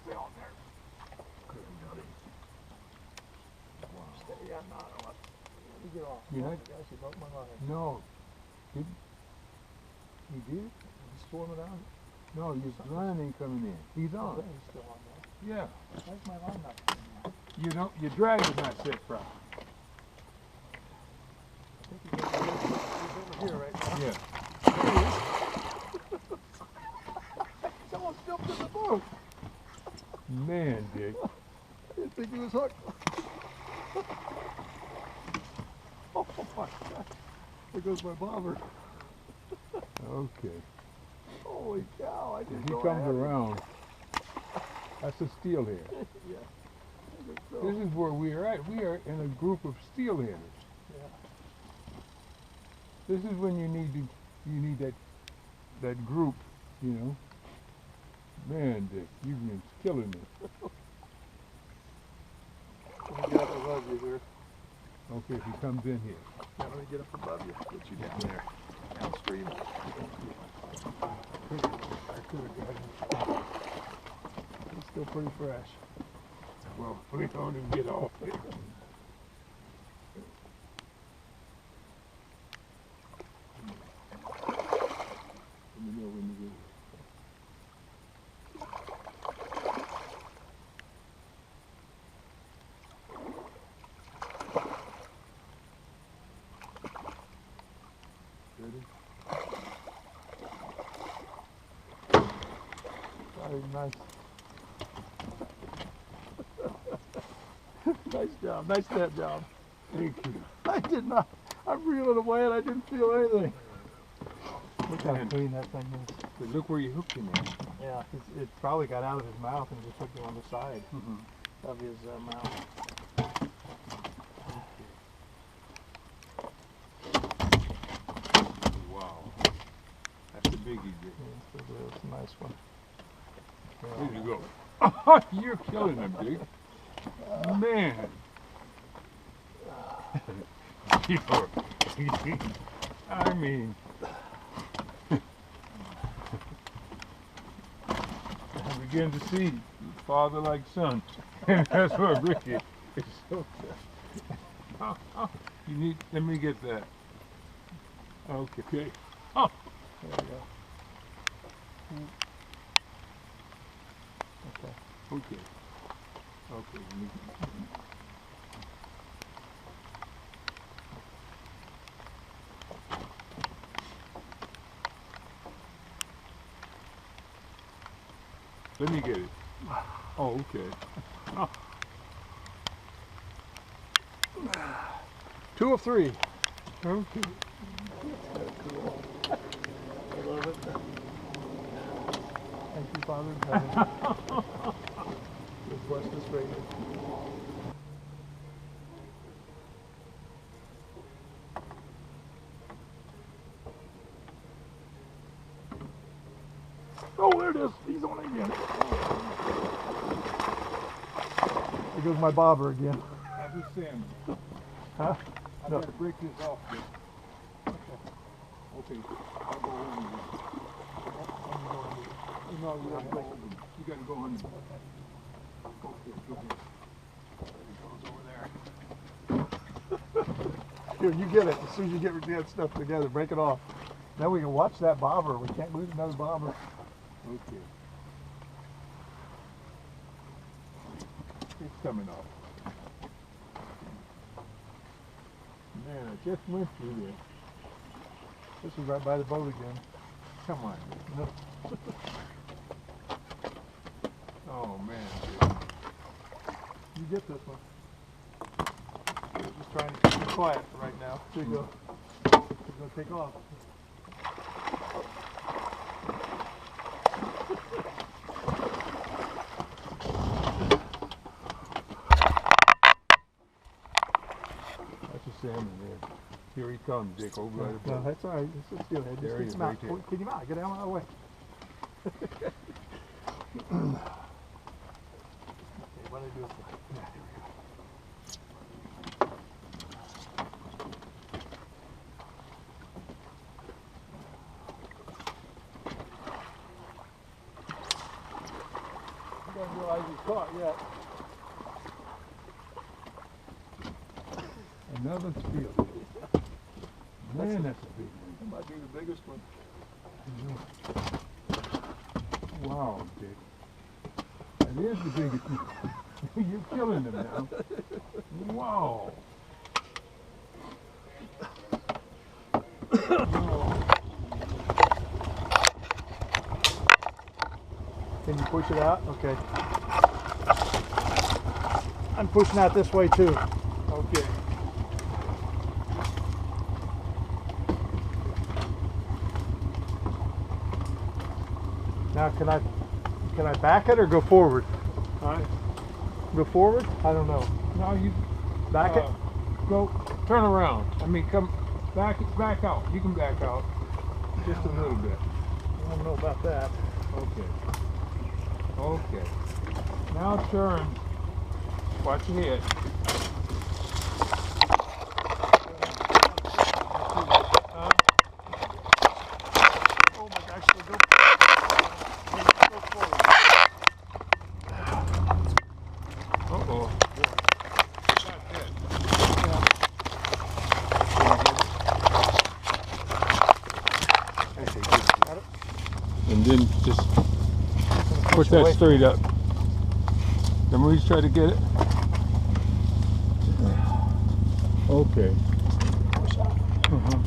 stay on there. Wow. Stay on that. Let me get off. You're not, Guys, you broke my line. no. You did? He's swimming out. No, your line ain't coming in. He's Oh, on. he's still on there. Yeah. Why's my line not coming out? You don't, your drag is not set properly. I think he's over here right now. Yeah. Someone jumped in the boat. Man, Dick. I didn't think he was hooked. Oh my God. There goes my bobber. Okay. Holy cow, I If didn't he know I comes had it. around, that's a steelhead. Yeah. I think so. This is where we are at. We are in a group of steelheaders. Yeah. This is when you need that group, you know. Man, Dick, you've been killing me. Let me get up above you here. Okay, if he comes in here. Yeah, let me get up above you. Get you down there. Downstream. I could have got him. He's still pretty fresh. Well, we don't even get off there. Let me know when you get here. Ready? Very nice. Nice job. Nice net job. Thank you. I did not. I'm reeling away and I didn't feel anything. Look how Man. clean that thing is. But look where you hooked him at. Yeah, it probably got out of his mouth and just hooked him on the side Mm-hmm. of his mouth. Wow. That's a biggie, Dick. Yeah, it's a nice one. There you go. You're killing him, Dick. Man. I mean, I begin to see father like son. And that's what Ricky is so You need, let me get that. Okay. Oh. There we go. Okay. Okay. Okay. Let me get it. Oh, okay. Oh. 2 of 3. Okay. I love it. Thank you, Father in heaven. Just bless this radio. Oh, there it is. He's on it again. There goes my bobber again. How's this salmon? Huh? I No. gotta break this off. Dick. Okay. I'll go home with you. No, you gotta go home. You gotta go home. Okay, go ahead. There he goes over there. Here, you get it. As soon as you get that stuff together, break it off. Then we can watch that bobber. We can't lose another bobber. Okay. It's coming off. Man, I just went through there. This is right by the boat again. Come on. No. Oh, man. You get this one. We're just trying to keep it quiet for right now. There you go. It's going to take off. That's a salmon there. Here he comes, Dick, over by the No, boat. that's all right. It's a steelhead. There he Just is, get him out. right there. Get him out. Get out of my way. Okay, what do I do with that? Yeah, here we go. doesn't realize he's caught yet. Another steelhead. Man, that's a big one. That might be the biggest one. Wow, Dick. That is the biggest one. You're killing them now. Wow. Can you push it out? Okay. I'm pushing out this way too. Okay. Now can I back it or go forward? All right. Go forward? I don't know. Now you Back it? go turn around. I mean, come back out. You can back out just a little bit. I don't know about that. Okay. Okay. Now turn. Watch your head. Oh my gosh, so go forward. Uh-oh. And then just push that straight up. Then we try to get it. Okay. Uh-huh.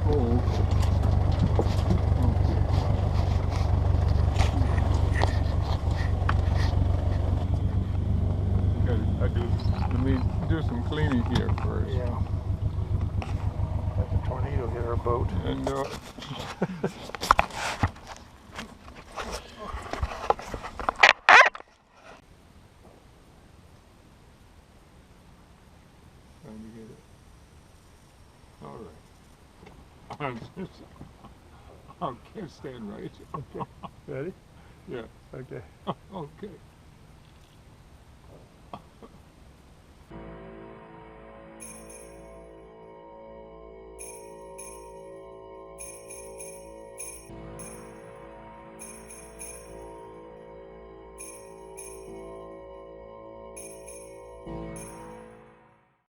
Oh. Let me do some cleaning here first. Yeah. Like a tornado hit our boat. And trying to get it. All right. I can't stand right. Okay. Ready? Yeah. Okay. Okay.